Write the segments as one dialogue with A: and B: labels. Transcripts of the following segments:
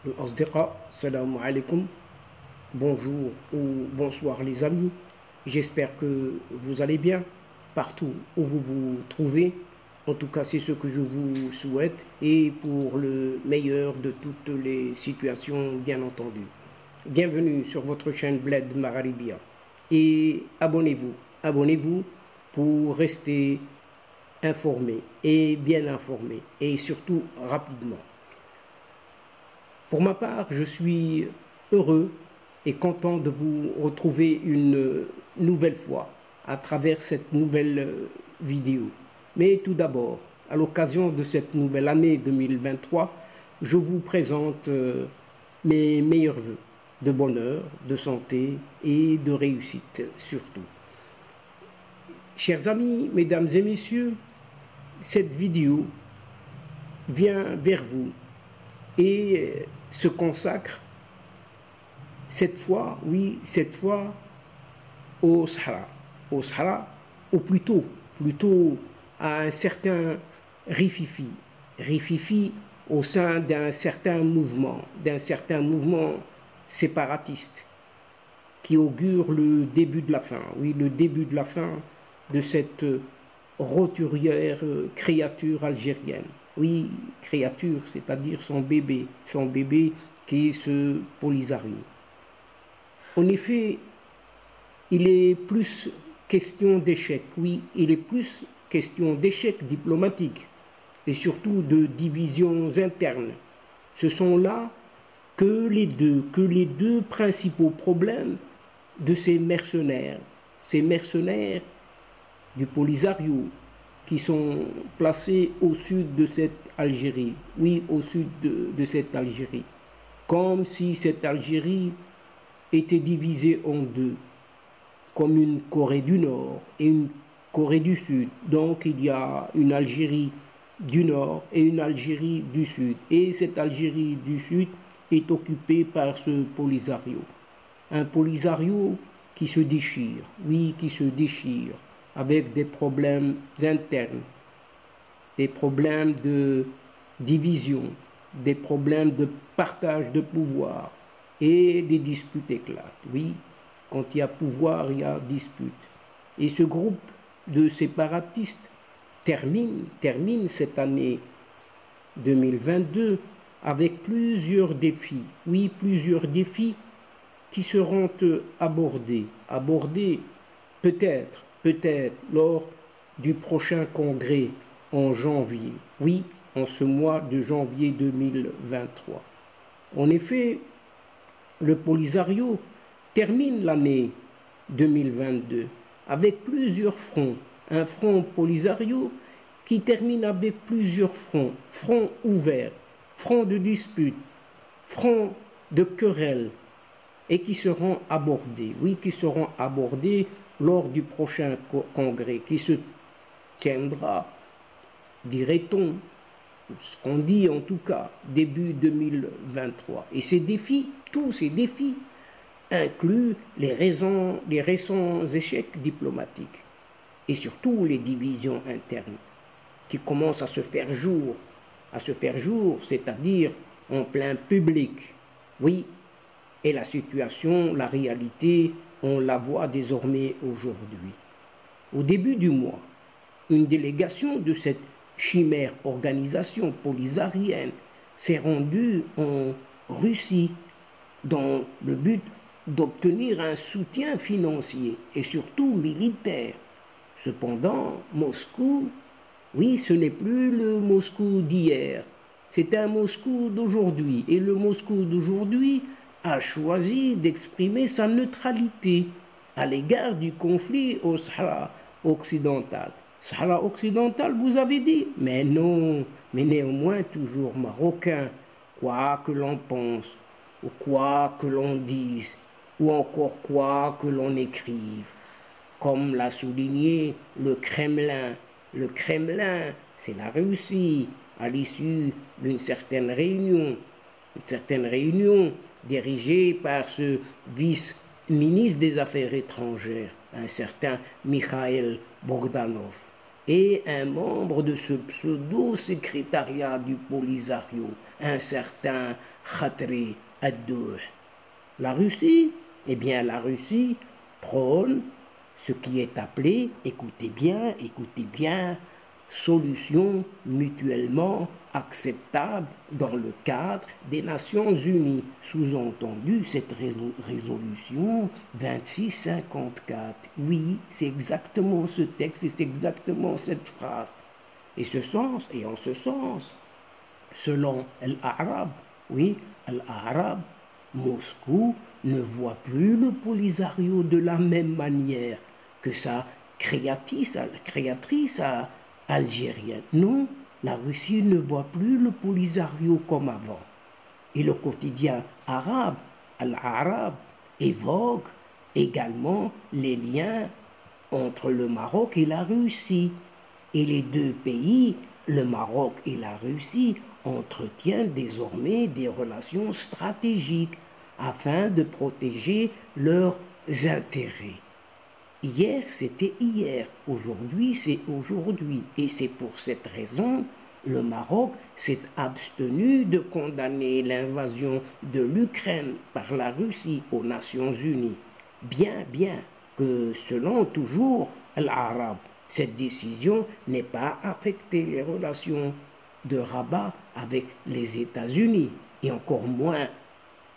A: Asdiqa, salam alaikum, bonjour ou bonsoir les amis, j'espère que vous allez bien partout où vous vous trouvez, en tout cas c'est ce que je vous souhaite et pour le meilleur de toutes les situations bien entendu. Bienvenue sur votre chaîne Bled Maralibia et abonnez-vous pour rester informé et bien informé et surtout rapidement. Pour ma part, je suis heureux et content de vous retrouver une nouvelle fois à travers cette nouvelle vidéo. Mais tout d'abord, à l'occasion de cette nouvelle année 2023, je vous présente mes meilleurs vœux de bonheur, de santé et de réussite surtout. Chers amis, mesdames et messieurs, cette vidéo vient vers vous et se consacre cette fois au Sahara, ou plutôt à un certain Rififi au sein d'un certain mouvement séparatiste qui augure le début de la fin, le début de la fin de cette roturière créature algérienne. Oui, créature, c'est-à-dire son bébé qui est ce Polisario. En effet, il est plus question d'échec, il est plus question d'échec diplomatique et surtout de divisions internes. Ce sont là que les deux principaux problèmes de ces mercenaires du Polisario, qui sont placés au sud de cette Algérie, au sud de cette Algérie, comme si cette Algérie était divisée en deux, comme une Corée du Nord et une Corée du Sud. Donc il y a une Algérie du Nord et une Algérie du Sud, et cette Algérie du Sud est occupée par ce Polisario, un Polisario qui se déchire, avec des problèmes internes, des problèmes de division, des problèmes de partage de pouvoir et des disputes éclatent. Oui, quand il y a pouvoir, il y a dispute. Et ce groupe de séparatistes termine cette année 2022 avec plusieurs défis. Oui, plusieurs défis qui seront abordés peut-être lors du prochain congrès en janvier, en ce mois de janvier 2023. En effet, le Polisario termine l'année 2022 avec plusieurs fronts. Un front Polisario qui termine avec plusieurs fronts, front ouvert, front de dispute, front de querelle, et qui seront abordés, lors du prochain congrès qui se tiendra, dirait-on, ce qu'on dit en tout cas, début 2023. Et ces défis, tous ces défis, incluent les récents échecs diplomatiques et surtout les divisions internes qui commencent à se faire jour, c'est-à-dire en plein public. Oui, et la situation, la réalité, on la voit désormais aujourd'hui. Au début du mois, une délégation de cette chimère organisation polisarienne s'est rendue en Russie dans le but d'obtenir un soutien financier et surtout militaire. Cependant, Moscou, ce n'est plus le Moscou d'hier, c'est un Moscou d'aujourd'hui. Et le Moscou d'aujourd'hui a choisi d'exprimer sa neutralité à l'égard du conflit au Sahara occidental. Sahara occidental, vous avez dit? Mais non, mais néanmoins toujours marocain, quoi que l'on pense, ou quoi que l'on dise, ou encore quoi que l'on écrive. Comme l'a souligné le Kremlin. Le Kremlin, c'est la Russie, à l'issue d'une certaine réunion dirigée par ce vice-ministre des Affaires étrangères, un certain Mikhail Bogdanov. et un membre de ce pseudo-secrétariat du Polisario, un certain Khatri ad-Douh. La Russie, eh bien la Russie prône ce qui est appelé, écoutez bien, solution mutuellement acceptable dans le cadre des Nations Unies. Sous-entendu, cette résolution 2654. Oui, c'est exactement ce texte, c'est exactement cette phrase. Et en ce sens, selon l'Arab, oui, l'Arab, Moscou ne voit plus le Polisario de la même manière que sa créatrice algérienne. Non, la Russie ne voit plus le Polisario comme avant. Et le quotidien arabe, Al-Arab, évoque également les liens entre le Maroc et la Russie. Et les deux pays, le Maroc et la Russie, entretiennent désormais des relations stratégiques afin de protéger leurs intérêts. Hier, c'était hier, aujourd'hui, c'est aujourd'hui. Et c'est pour cette raison le Maroc s'est abstenu de condamner l'invasion de l'Ukraine par la Russie aux Nations Unies. Bien que selon toujours l'Arabe, cette décision n'ait pas affecté les relations de Rabat avec les États-Unis et encore moins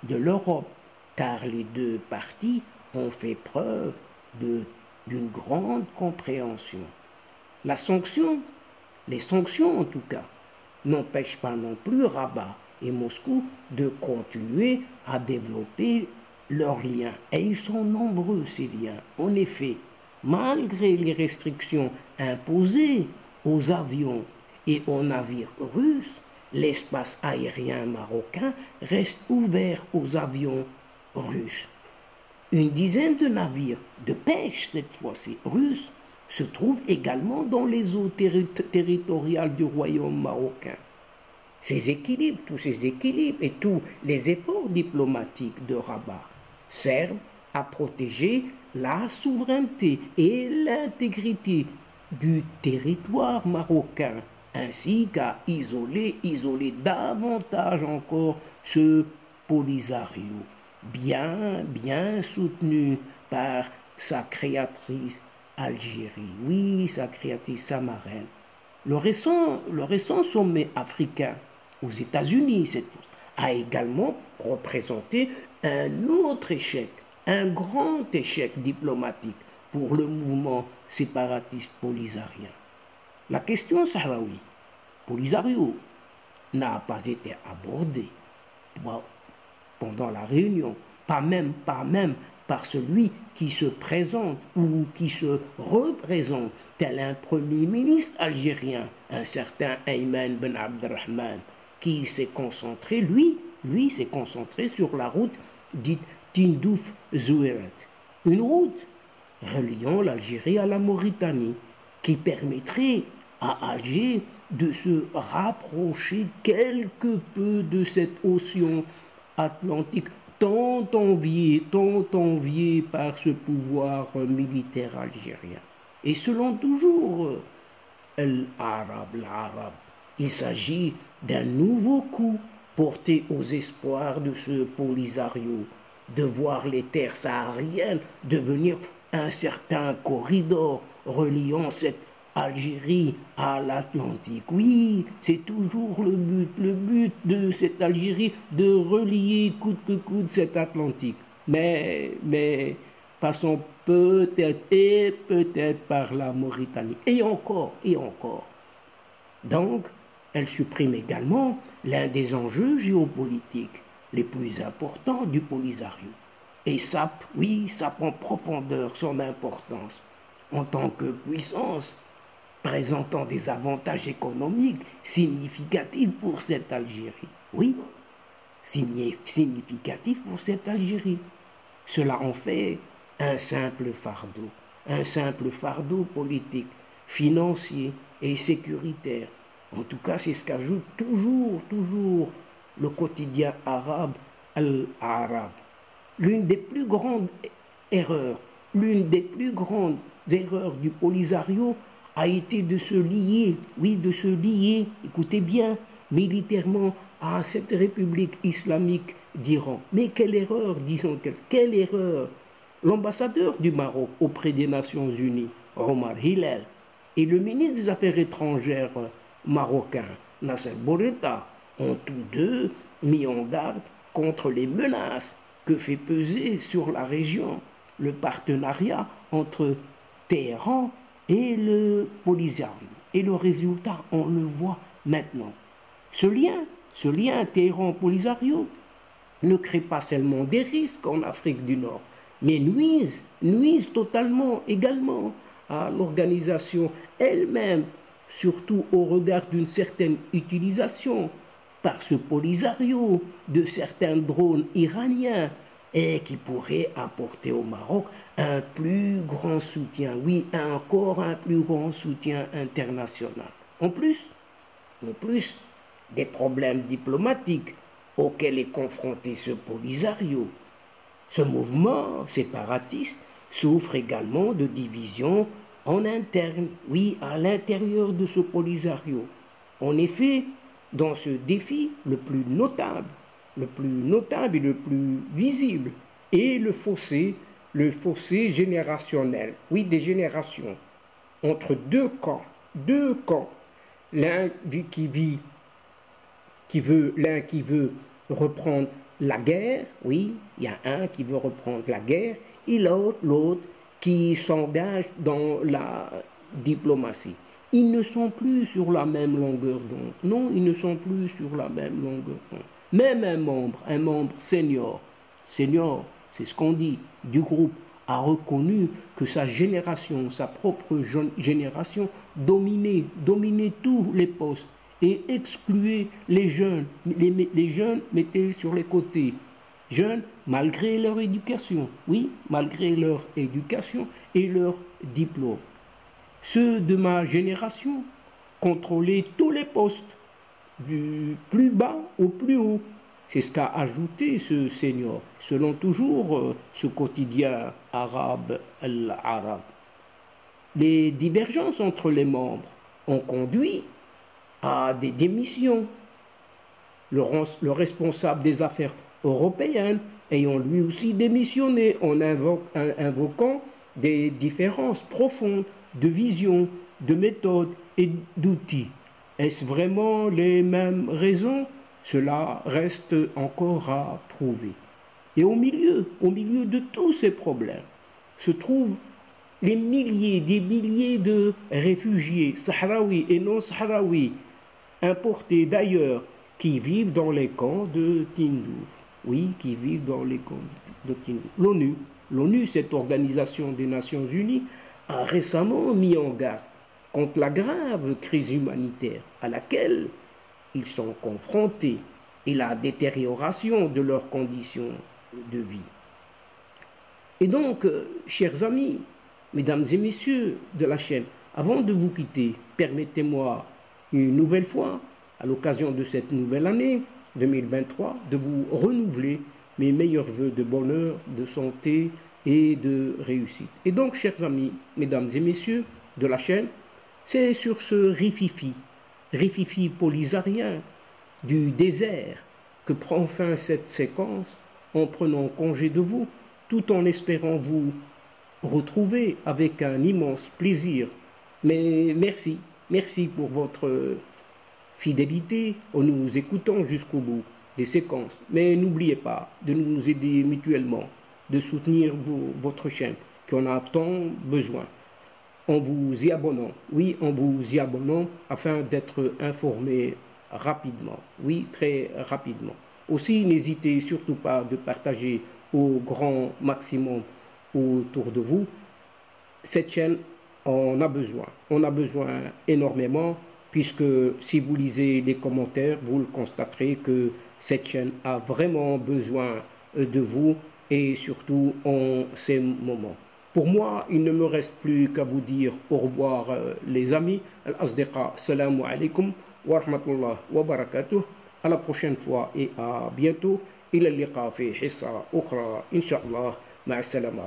A: de l'Europe, car les deux parties ont fait preuve d'une grande compréhension. Les sanctions en tout cas, n'empêchent pas non plus Rabat et Moscou de continuer à développer leurs liens. Et ils sont nombreux ces liens. En effet, malgré les restrictions imposées aux avions et aux navires russes, l'espace aérien marocain reste ouvert aux avions russes. Une dizaine de navires de pêche, cette fois-ci russes, se trouvent également dans les eaux territoriales du royaume marocain. Tous ces équilibres et tous les efforts diplomatiques de Rabat servent à protéger la souveraineté et l'intégrité du territoire marocain, ainsi qu'à isoler davantage encore ce Polisario, bien soutenu par sa créatrice Algérie, oui, sa créatrice, sa marraine. Le récent sommet africain aux États-Unis, cette fois, a également représenté un autre échec, un grand échec diplomatique pour le mouvement séparatiste polisarien. La question sahraoui, Polisario, n'a pas été abordée pendant la réunion, pas même par celui qui se présente ou qui se représente tel un premier ministre algérien, un certain Ayman Ben Abdelrahman, qui s'est concentré, lui s'est concentré sur la route dite Tindouf-Zouirat, une route reliant l'Algérie à la Mauritanie, qui permettrait à Alger de se rapprocher quelque peu de cet océan Atlantique tant envié par ce pouvoir militaire algérien. Et selon toujours l'Arabe, il s'agit d'un nouveau coup porté aux espoirs de ce Polisario, de voir les terres sahariennes devenir un certain corridor reliant cette Algérie à l'Atlantique. Oui, c'est toujours le but de cette Algérie de relier coûte que coûte cet Atlantique. Mais passons peut-être par la Mauritanie. Et encore. Donc, elle supprime également l'un des enjeux géopolitiques les plus importants du Polisario. Et sape en profondeur son importance en tant que puissance présentant des avantages économiques significatifs pour cette Algérie. Oui, significatifs pour cette Algérie. Cela en fait un simple fardeau politique, financier et sécuritaire. En tout cas, c'est ce qu'ajoute toujours le quotidien arabe, Al-Arab. L'une des plus grandes erreurs du Polisario a été de se lier, oui, de se lier, écoutez bien, militairement à cette République islamique d'Iran. Mais quelle erreur, disons, quelle erreur! L'ambassadeur du Maroc auprès des Nations Unies, Omar Hillel, et le ministre des Affaires étrangères marocain, Nasser Bourita, ont tous deux mis en garde contre les menaces que fait peser sur la région le partenariat entre Téhéran et le Polisario. Et le résultat, on le voit maintenant. Ce lien Téhéran-Polisario ne crée pas seulement des risques en Afrique du Nord, mais nuisent totalement également à l'organisation elle-même, surtout au regard d'une certaine utilisation par ce Polisario de certains drones iraniens et qui pourrait apporter au Maroc un plus grand soutien, oui, encore un plus grand soutien international. En plus des problèmes diplomatiques auxquels est confronté ce Polisario. Ce mouvement séparatiste souffre également de divisions en interne, oui, à l'intérieur de ce Polisario. En effet, dans ce défi, le plus notable et le plus visible est le fossé générationnel, oui, des générations, entre deux camps, l'un qui veut reprendre la guerre, oui, il y a un qui veut reprendre la guerre, et l'autre qui s'engage dans la diplomatie. Ils ne sont plus sur la même longueur d'onde. Non, ils ne sont plus sur la même longueur d'onde. Même un membre senior, c'est ce qu'on dit, du groupe, a reconnu que sa génération, sa propre génération, dominait tous les postes et excluait les jeunes. Les jeunes mettaient sur les côtés. Jeunes, malgré leur éducation, oui, malgré leur éducation et leur diplôme. Ceux de ma génération contrôlaient tous les postes, du plus bas au plus haut. C'est ce qu'a ajouté ce senior, selon toujours ce quotidien arabe, Al-Arab. Les divergences entre les membres ont conduit à des démissions. Le responsable des affaires européennes ayant lui aussi démissionné en invoquant des différences profondes de vision, de méthode et d'outils. Est-ce vraiment les mêmes raisons? Cela reste encore à prouver. Et au milieu de tous ces problèmes, se trouvent des milliers de réfugiés sahraouis et non sahraouis, importés d'ailleurs, qui vivent dans les camps de Tindouf. Oui, qui vivent dans les camps de Tindouf. L'ONU, cette organisation des Nations Unies, a récemment mis en garde contre la grave crise humanitaire à laquelle ils sont confrontés et la détérioration de leurs conditions de vie. Et donc, chers amis, mesdames et messieurs de la chaîne, avant de vous quitter, permettez-moi une nouvelle fois, à l'occasion de cette nouvelle année 2023, de vous renouveler mes meilleurs voeux de bonheur, de santé et de réussite. Et donc, chers amis, mesdames et messieurs de la chaîne, c'est sur ce rififi polisarien du désert que prend fin cette séquence en prenant congé de vous, tout en espérant vous retrouver avec un immense plaisir. Mais merci pour votre fidélité en nous écoutant jusqu'au bout des séquences. Mais n'oubliez pas de nous aider mutuellement, de soutenir votre chaîne qui en a tant besoin, en vous y abonnant, oui, en vous y abonnant afin d'être informé rapidement, oui, très rapidement. Aussi, n'hésitez surtout pas de partager au grand maximum autour de vous. Cette chaîne en a besoin énormément, puisque si vous lisez les commentaires, vous le constaterez que cette chaîne a vraiment besoin de vous et surtout en ces moments. Pour moi, il ne me reste plus qu'à vous dire au revoir les amis. Al-Asdiqa, salamu alaikum wa rahmatullah wa barakatuh. À la prochaine fois et à bientôt. إلى اللقاء في حصة أخرى إن شاء الله مع السلامة.